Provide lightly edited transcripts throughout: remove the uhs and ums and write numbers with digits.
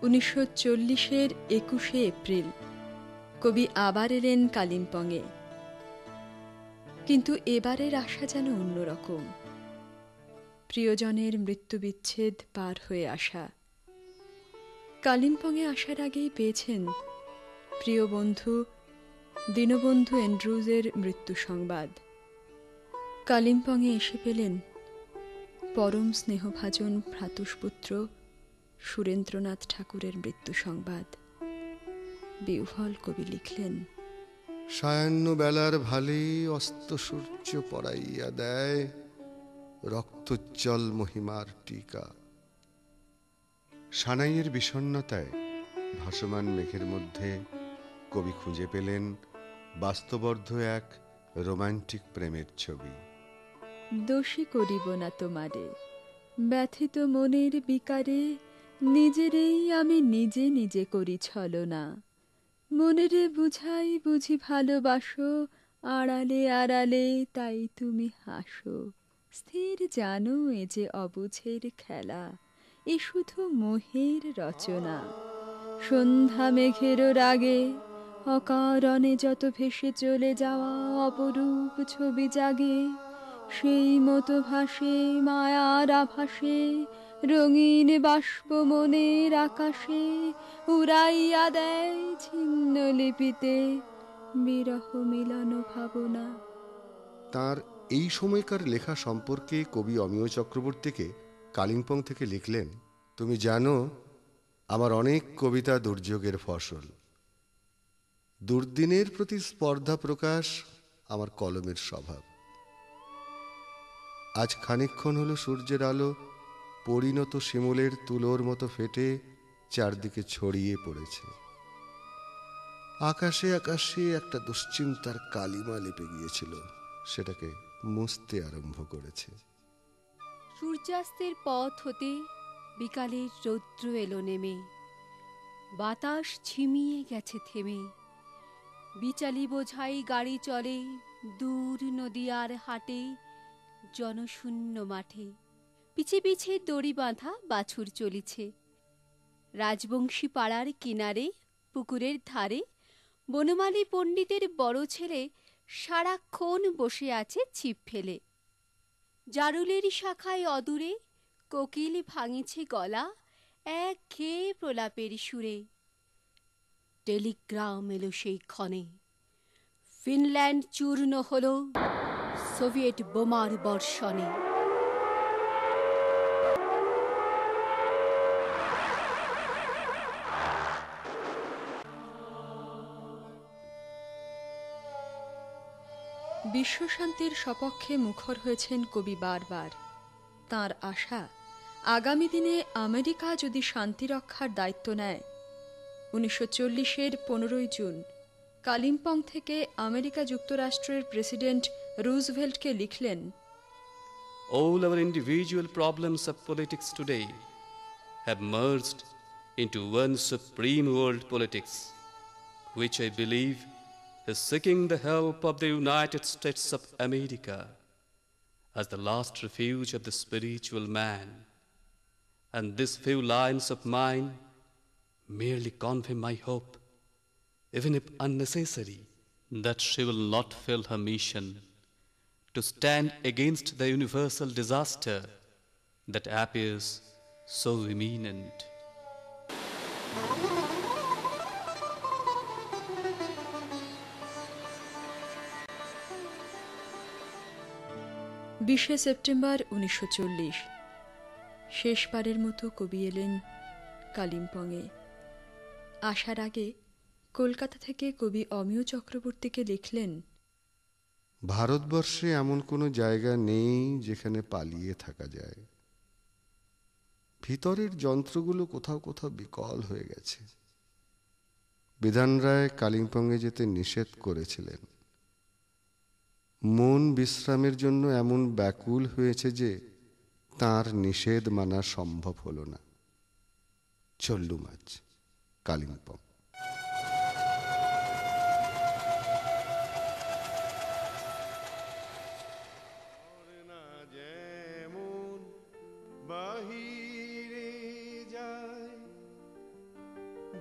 1940-এর 21শে April কবি আবার এলেন কালিম্পংয়ে। কিন্তু এবারের আশা যেন অন্যরকম। প্রিয়জনের মৃত্যুবিচ্ছেদ পার হয়ে আসা। কালিম্পংয়ে আসার আগেই পেয়েছেন প্রিয় বন্ধু দীনবন্ধু অ্যান্ড্রুজের মৃত্যু সংবাদ। কালিম্পংয়ে এসে পেলেন পরম স্নেহভাজন ভ্রাতুষ্পুত্র সুরেন্দ্রনাথ ঠাকুরের মৃত্যু সংবাদ। বিহ্বল কবি লিখলেন, সায়াহ্ন বেলার ভালে অস্ত সূর্য পড়াইয়া দেয় রক্তোজ্জ্বল মহিমার টিকা। সানাইয়ের বিষণ্ণতায় ভাসমান মেঘের মধ্যে কবি খুঁজে পেলেন বাস্তবর্ধ এক রোমান্টিক প্রেমের ছবি। দোষী করিব না তোমারে, ব্যথিত মনের বিকারে নিজেরেই আমি নিজে নিজে করি ছলনা। মনেরে বুঝাই বুঝি ভালোবাসো, আড়ালে আড়ালে তাই তুমি হাসো। স্থির জানো এ যে অবুঝের খেলা, এ শুধু মোহের রচনা। সন্ধ্যা মেঘেরও রাগে অকারণে যত ভেসে চলে যাওয়া অপরূপ ছবি জাগে, সেই মতো ভাসে মায়ার আভাসে রঙিন বাষ্প মনের আকাশে, উড়াইয়া দেয় ছিন্ন লিপিতে বিরহ মিলন ভাবনা। তার এই সময়কার লেখা সম্পর্কে কবি অমিয় চক্রবর্তীকে কালিম্পং থেকে লিখলেন, তুমি জানো আমার অনেক কবিতা দুর্যোগের ফসল। দুর্দিনের প্রতি স্পর্ধা প্রকাশ আমার কলমের স্বভাব। আজ খানিকক্ষণ হলো সূর্যের আলো পরিণত শিমুলের তুলোর মতো ফেটে চারদিকে ছড়িয়ে পড়েছে। আকাশে আকাশে একটা দুশ্চিন্তার কালিমা লেপে গিয়েছিল, সেটাকে মুছতে আরম্ভ করেছে। সূর্যাস্তের পথ হতে বিকালের রৌদ্র এলো নেমে, বাতাস ঝিমিয়ে গেছে থেমে। বিচালি বোঝাই গাড়ি চলে দূর নদীয়ার হাটে, জনশূন্য মাঠে। পিছে পিছে দড়ি বাঁধা বাছুর চলিছে। রাজবংশী পাড়ার কিনারে পুকুরের ধারে বনমালী পণ্ডিতের বড় ছেলে সারাক্ষণ বসে আছে ছিপ ফেলে। জারুলের শাখায় অদূরে কোকিল ভাঙিছে গলা একঘেয়ে প্রলাপের সুরে। টেলিগ্রাম এলো সেই ক্ষণে, ফিনল্যান্ড চূর্ণ হলো সোভিয়েট বোমার বর্ষণে। বিশ্বশান্তির সপক্ষে মুখর হয়েছেন কবি বারবার। তাঁর আশা, আগামী দিনে আমেরিকা যদি শান্তি রক্ষার দায়িত্ব নেয়। 1940-এর 15ই জুন কালিম্পং থেকে আমেরিকা যুক্তরাষ্ট্রের প্রেসিডেন্ট রুজভেল্টকে লিখলেন, All our individual problems of politics today have merged into one supreme world politics, which I believe is seeking the help of the United States of America as the last refuge of the spiritual man. And these few lines of mine merely convey my hope, even if unnecessary, that she will not fail her mission to stand against the universal disaster that appears so imminent. বিশে September 1940 শেষবারের মতো কবি এলেন কালিম্পংয়ে। আসার আগে কলকাতা থেকে কবি অমিয় চক্রবর্তীকে লিখলেন, ভারতবর্ষে এমন কোনো জায়গা নেই যেখানে পালিয়ে থাকা যায়। ভিতরের যন্ত্রগুলো কোথাও কোথাও বিকল হয়ে গেছে। বিধান রায় কালিম্পংয়ে যেতে নিষেধ করেছিলেন। মন বিশ্রামের জন্য এমন ব্যাকুল হয়েছে যে তার নিষেধ মানা সম্ভব হল না। চললুম আজ কালিম্পং।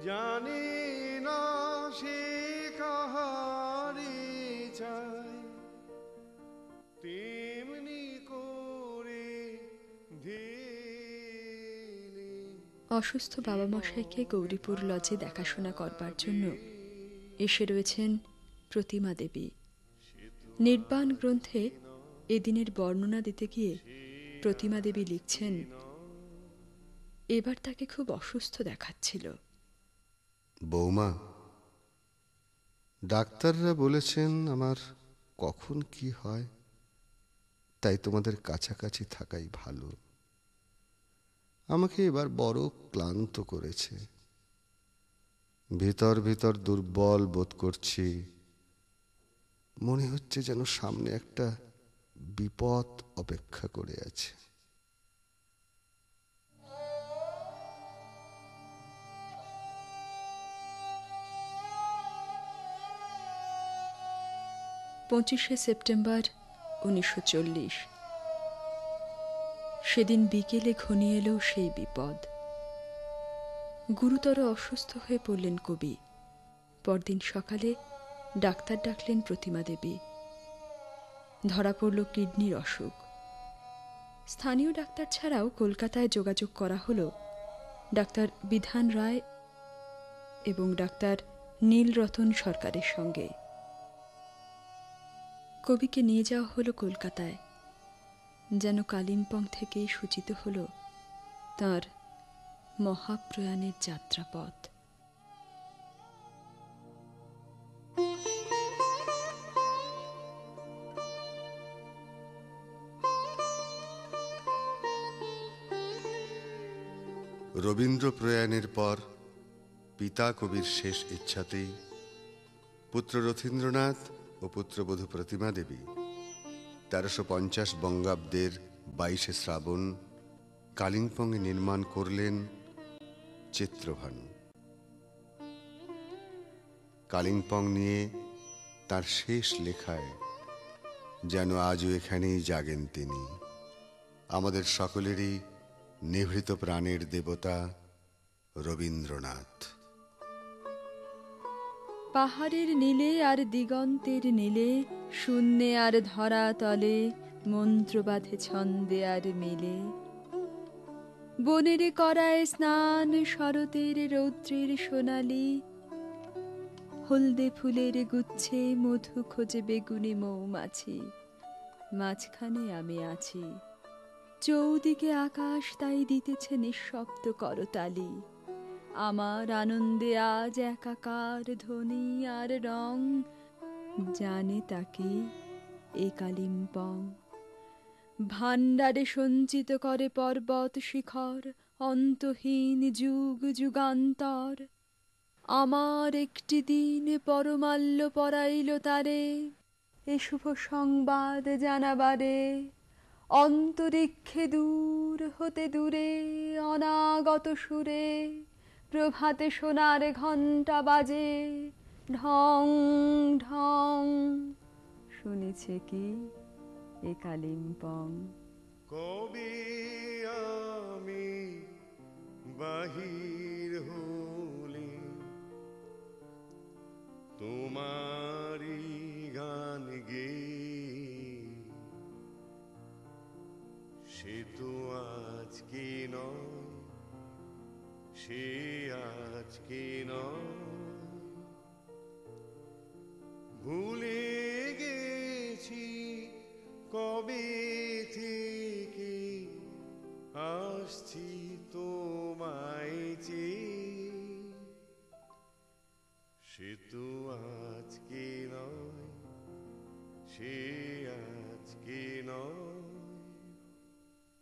জানি না সে কাহারি চাই, তেমনি করে ধীরে। অসুস্থ বাবা মশাইকে গৌরীপুর লজে দেখাশোনা করবার জন্য এসে রয়েছেন প্রতিমা দেবী। নির্বাণ গ্রন্থে এদিনের বর্ণনা দিতে গিয়ে প্রতিমা দেবী লিখছেন, এবার তাকে খুব অসুস্থ দেখাচ্ছিল। বৌমা, ডাক্তাররা বলেছেন আমার কখন কি হয়, তাই তোমাদের কাছাকাছি থাকাই ভালো। আমাকে এবার বড় ক্লান্ত করেছে, ভিতর ভিতর দুর্বল বোধ করছি। মনে হচ্ছে যেন সামনে একটা বিপদ অপেক্ষা করে আছে। সেপ্টেম্বর 1940। সেদিন বিকেলে ঘনিয়ে এলো সেই বিপদ। গুরুতর অসুস্থ হয়ে পড়লেন কবি। পরদিন সকালে ডাক্তার ডাকলেন প্রতিমা দেবী। ধরা পড়ল কিডনির অসুখ। স্থানীয় ডাক্তার ছাড়াও কলকাতায় যোগাযোগ করা হলো ডাক্তার বিধান রায় এবং ডাক্তার নীলরতন সরকারের সঙ্গে। কবিকে নিয়ে যাওয়া হলো কলকাতায়, যেন কালিম্পং থেকেই সূচিত হলো তাঁর মহাপ্রয়াণের যাত্রাপথ। রবীন্দ্র প্রয়াণের পর পিতা কবির শেষ ইচ্ছাতেই পুত্র রথীন্দ্রনাথ ও পুত্রবধূ প্রতিমা দেবী 1350 বঙ্গাব্দের 22 শ্রাবণ কালিম্পংয়ে নির্মাণ করলেন চিত্রভানু। কালিম্পং নিয়ে তার শেষ লেখায় যেন আজও এখানেই জাগেন তিনি, আমাদের সকলেরই নিভৃত প্রাণের দেবতা রবীন্দ্রনাথ। পাহাড়ের নীলে আর দিগন্তের নীলে, শূন্যে আর ধরা তলে, মন্ত্র বাঁধে ছন্দে আর মেলে। বনের করায় স্নান শরতের রৌদ্রের সোনালি, হলদে ফুলের গুচ্ছে মধু খোঁজে বেগুনি মৌমাছি। মাঝখানে আমি আছি, চৌদিকে আকাশ তাই দিতেছে নিঃশব্দ করতালি। আমার আনন্দে আজ একাকার ধ্বনি আর রং, জানে তাকে এ কালিম্পং। ভাণ্ডারে সঞ্চিত করে পর্বত শিখর, অন্তহীন যুগ যুগান্তর। আমার একটি দিন পরমাল্য পরাইল তারে, এ শুভ সংবাদ জানাবারে। অন্তরিক্ষে দূর হতে দূরে অনাগত সুরে, প্রভাতে সোনার ঘণ্টা বাজে ঢং ঢং। শুনেছে কি এ কালিম্পং? কবে আমি বাহির হলে তোমারি গান গে, সে তো আজকে নয়, সে আজকে নয়। ভুলে গেছি কবে থেকে আসছি তোমায় চেয়ে, সে তো আজকে নয়, সে আজকে নয়।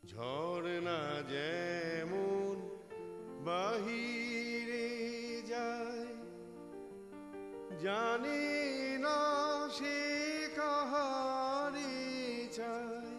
ঝর্ণা যেমন বাহিরে যায়, জানে না সে কাহারে চায়,